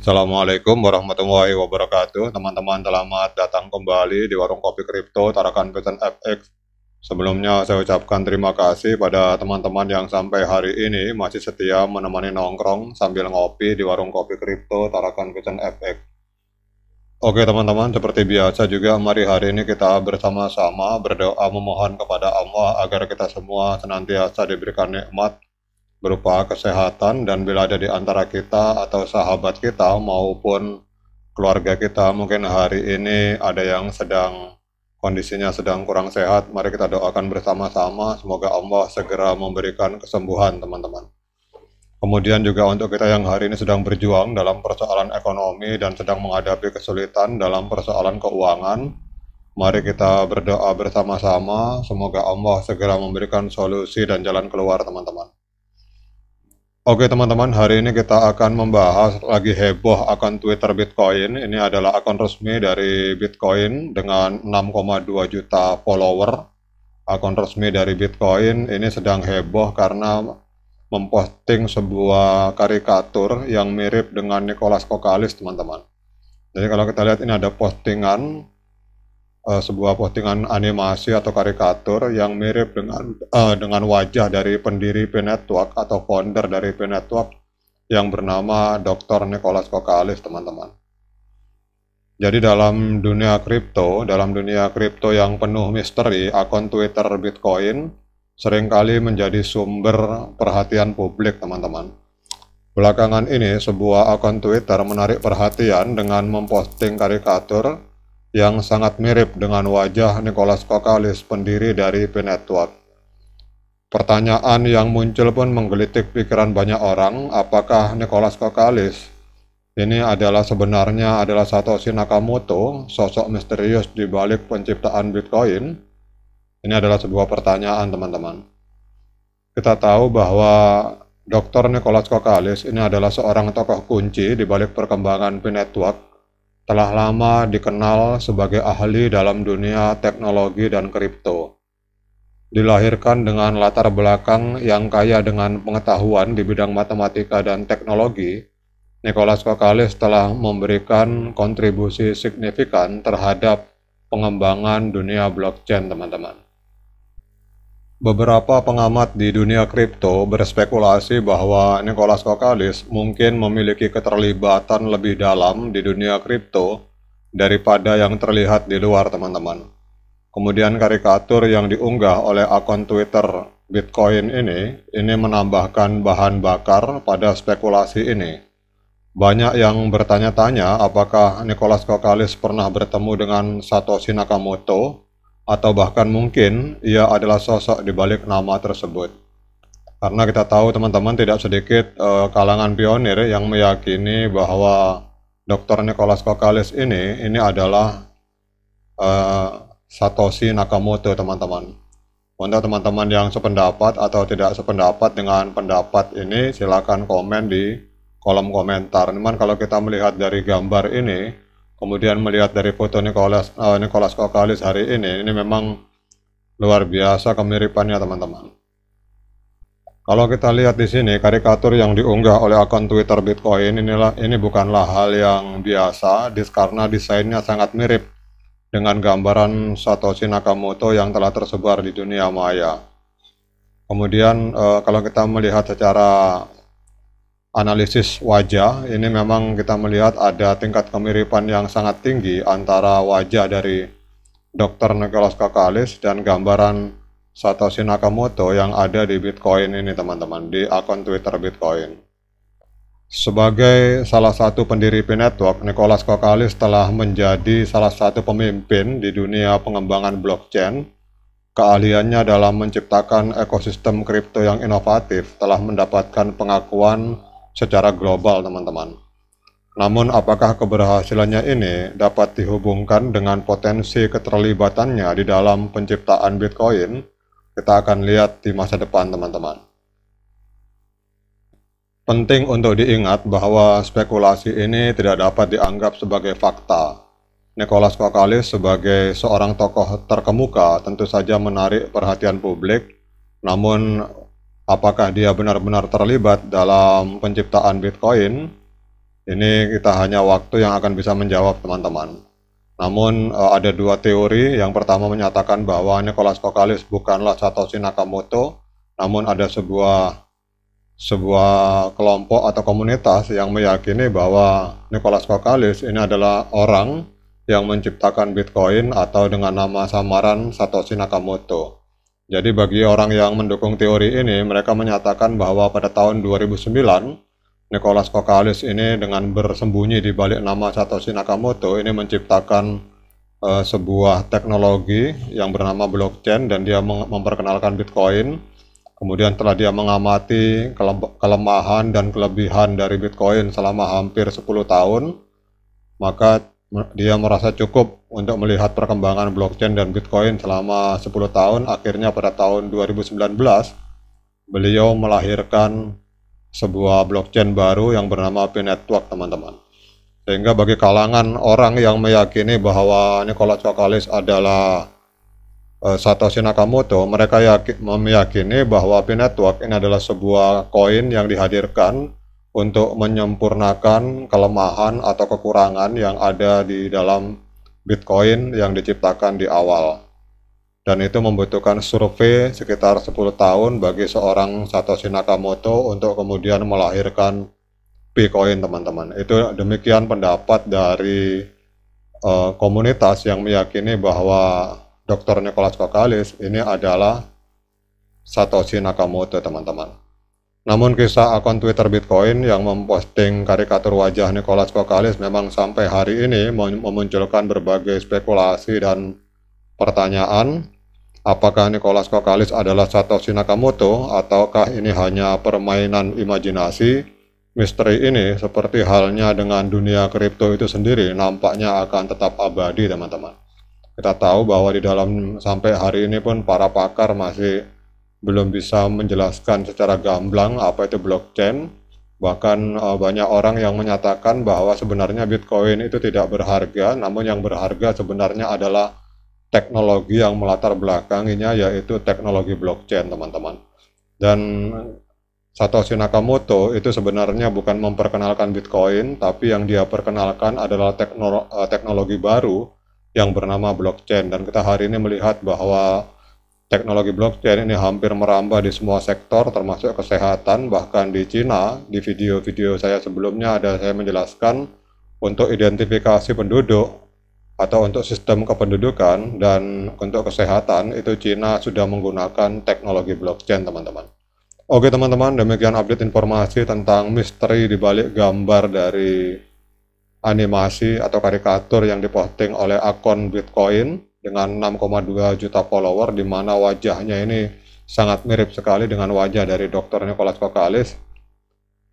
Assalamualaikum warahmatullahi wabarakatuh. Teman-teman, selamat datang kembali di Warung Kopi Kripto Tarakan Pesan FX. Sebelumnya saya ucapkan terima kasih pada teman-teman yang sampai hari ini masih setia menemani nongkrong sambil ngopi di Warung Kopi Kripto Tarakan Pesan FX. Oke teman-teman, seperti biasa juga mari hari ini kita bersama-sama berdoa memohon kepada Allah agar kita semua senantiasa diberikan nikmat berupa kesehatan, dan bila ada di antara kita atau sahabat kita maupun keluarga kita mungkin hari ini ada yang kondisinya sedang kurang sehat, mari kita doakan bersama-sama semoga Allah segera memberikan kesembuhan teman-teman. Kemudian juga untuk kita yang hari ini sedang berjuang dalam persoalan ekonomi dan sedang menghadapi kesulitan dalam persoalan keuangan, mari kita berdoa bersama-sama semoga Allah segera memberikan solusi dan jalan keluar teman-teman. Oke teman-teman, hari ini kita akan membahas lagi heboh akun Twitter Bitcoin. Ini adalah akun resmi dari Bitcoin dengan 6,2 juta follower. Akun resmi dari Bitcoin ini sedang heboh karena memposting sebuah karikatur yang mirip dengan Nicholas Kokalis teman-teman. Jadi kalau kita lihat ini ada sebuah postingan animasi atau karikatur yang mirip dengan wajah dari pendiri P-Network atau founder dari P-Network yang bernama Dr. Nicholas Kokalis teman-teman. Jadi dalam dunia kripto yang penuh misteri, akun Twitter Bitcoin seringkali menjadi sumber perhatian publik teman-teman. Belakangan ini sebuah akun Twitter menarik perhatian dengan memposting karikatur yang sangat mirip dengan wajah Nicholas Kokalis, pendiri dari P-Network. Pertanyaan yang muncul pun menggelitik pikiran banyak orang, apakah Nicholas Kokalis ini sebenarnya adalah Satoshi Nakamoto, sosok misterius di balik penciptaan Bitcoin? Ini adalah sebuah pertanyaan teman-teman. Kita tahu bahwa Dr. Nicholas Kokalis ini adalah seorang tokoh kunci di balik perkembangan P-Network, telah lama dikenal sebagai ahli dalam dunia teknologi dan kripto. Dilahirkan dengan latar belakang yang kaya dengan pengetahuan di bidang matematika dan teknologi, Nicholas Kokalis telah memberikan kontribusi signifikan terhadap pengembangan dunia blockchain teman-teman. Beberapa pengamat di dunia kripto berspekulasi bahwa Nicholas Kokalis mungkin memiliki keterlibatan lebih dalam di dunia kripto daripada yang terlihat di luar teman-teman. Kemudian karikatur yang diunggah oleh akun Twitter Bitcoin ini menambahkan bahan bakar pada spekulasi ini. Banyak yang bertanya-tanya apakah Nicholas Kokalis pernah bertemu dengan Satoshi Nakamoto, atau bahkan mungkin ia adalah sosok di balik nama tersebut. Karena kita tahu teman-teman tidak sedikit kalangan pionir yang meyakini bahwa Dr. Nicholas Kokalis ini adalah Satoshi Nakamoto teman-teman. Untuk teman-teman yang sependapat atau tidak sependapat dengan pendapat ini, silakan komen di kolom komentar. Teman, kalau kita melihat dari gambar ini, kemudian melihat dari foto Nicholas Kokalis hari ini memang luar biasa kemiripannya teman-teman. Kalau kita lihat di sini karikatur yang diunggah oleh akun Twitter Bitcoin ini bukanlah hal yang biasa, karena desainnya sangat mirip dengan gambaran Satoshi Nakamoto yang telah tersebar di dunia maya. Kemudian kalau kita melihat secara analisis wajah, ini memang kita melihat ada tingkat kemiripan yang sangat tinggi antara wajah dari Dr. Nicholas Kokalis dan gambaran Satoshi Nakamoto yang ada di Bitcoin ini teman-teman, di akun Twitter Bitcoin. Sebagai salah satu pendiri P-Network, Nicholas Kokalis telah menjadi salah satu pemimpin di dunia pengembangan blockchain. Keahliannya dalam menciptakan ekosistem kripto yang inovatif telah mendapatkan pengakuan secara global teman-teman. Namun apakah keberhasilannya ini dapat dihubungkan dengan potensi keterlibatannya di dalam penciptaan Bitcoin? Kita akan lihat di masa depan teman-teman. Penting untuk diingat bahwa spekulasi ini tidak dapat dianggap sebagai fakta. Nicholas Kokalis sebagai seorang tokoh terkemuka tentu saja menarik perhatian publik, namun apakah dia benar-benar terlibat dalam penciptaan Bitcoin? Ini kita hanya waktu yang akan bisa menjawab, teman-teman. Namun ada dua teori. Yang pertama menyatakan bahwa Nicholas Kokalis bukanlah Satoshi Nakamoto, namun ada sebuah kelompok atau komunitas yang meyakini bahwa Nicholas Kokalis ini adalah orang yang menciptakan Bitcoin atau dengan nama samaran Satoshi Nakamoto. Jadi bagi orang yang mendukung teori ini, mereka menyatakan bahwa pada tahun 2009, Nicholas Kokalis ini dengan bersembunyi di balik nama Satoshi Nakamoto ini menciptakan sebuah teknologi yang bernama blockchain dan dia memperkenalkan Bitcoin. Kemudian setelah dia mengamati kelemahan dan kelebihan dari Bitcoin selama hampir 10 tahun, maka dia merasa cukup untuk melihat perkembangan blockchain dan Bitcoin selama 10 tahun. Akhirnya pada tahun 2019, beliau melahirkan sebuah blockchain baru yang bernama P-Network, teman-teman. Sehingga bagi kalangan orang yang meyakini bahwa Nicholas Kokalis adalah Satoshi Nakamoto, mereka meyakini bahwa P-Network ini adalah sebuah koin yang dihadirkan untuk menyempurnakan kelemahan atau kekurangan yang ada di dalam Bitcoin yang diciptakan di awal. Dan itu membutuhkan survei sekitar 10 tahun bagi seorang Satoshi Nakamoto untuk kemudian melahirkan Bitcoin, teman-teman. Itu demikian pendapat dari komunitas yang meyakini bahwa Dr. Nicholas Kokalis ini adalah Satoshi Nakamoto, teman-teman. Namun kisah akun Twitter Bitcoin yang memposting karikatur wajah Nicholas Kokalis memang sampai hari ini memunculkan berbagai spekulasi dan pertanyaan. Apakah Nicholas Kokalis adalah Satoshi Nakamoto ataukah ini hanya permainan imajinasi? Misteri ini seperti halnya dengan dunia kripto itu sendiri nampaknya akan tetap abadi, teman-teman. Kita tahu bahwa di dalam sampai hari ini pun para pakar masih belum bisa menjelaskan secara gamblang apa itu blockchain. Bahkan banyak orang yang menyatakan bahwa sebenarnya Bitcoin itu tidak berharga, namun yang berharga sebenarnya adalah teknologi yang melatar belakanginya, yaitu teknologi blockchain, teman-teman. Dan Satoshi Nakamoto itu sebenarnya bukan memperkenalkan Bitcoin, tapi yang dia perkenalkan adalah teknologi baru yang bernama blockchain. Dan kita hari ini melihat bahwa teknologi blockchain ini hampir merambah di semua sektor termasuk kesehatan. Bahkan di Cina, di video-video saya sebelumnya saya menjelaskan untuk identifikasi penduduk atau untuk sistem kependudukan dan untuk kesehatan itu Cina sudah menggunakan teknologi blockchain, teman-teman. Oke, teman-teman, demikian update informasi tentang misteri di balik gambar dari animasi atau karikatur yang diposting oleh akun Bitcoin dengan 6,2 juta follower, di mana wajahnya ini sangat mirip sekali dengan wajah dari Dr. Nicholas Kokalis.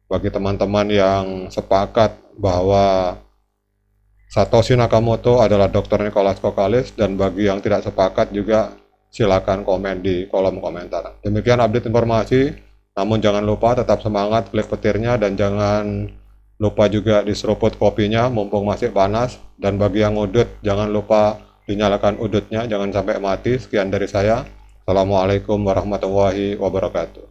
Bagi teman-teman yang sepakat bahwa Satoshi Nakamoto adalah Dr. Nicholas Kokalis, dan bagi yang tidak sepakat juga silakan komen di kolom komentar. Demikian update informasi, namun jangan lupa tetap semangat, klik petirnya, dan jangan lupa juga diseruput kopinya mumpung masih panas. Dan bagi yang udut, jangan lupa dinyalakan udutnya, jangan sampai mati. Sekian dari saya. Assalamualaikum warahmatullahi wabarakatuh.